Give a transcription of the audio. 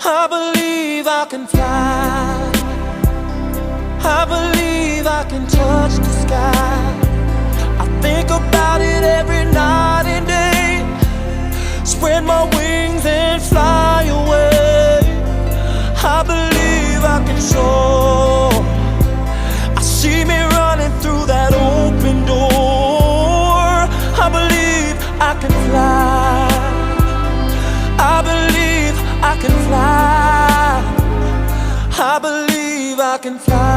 I believe I can fly. I believe I can touch the sky. I think about it every night and day. Spread my wings and fly away. I believe I can soar. I see me running through that open door. I believe I can fly. I believe I can fly. I believe I can fly.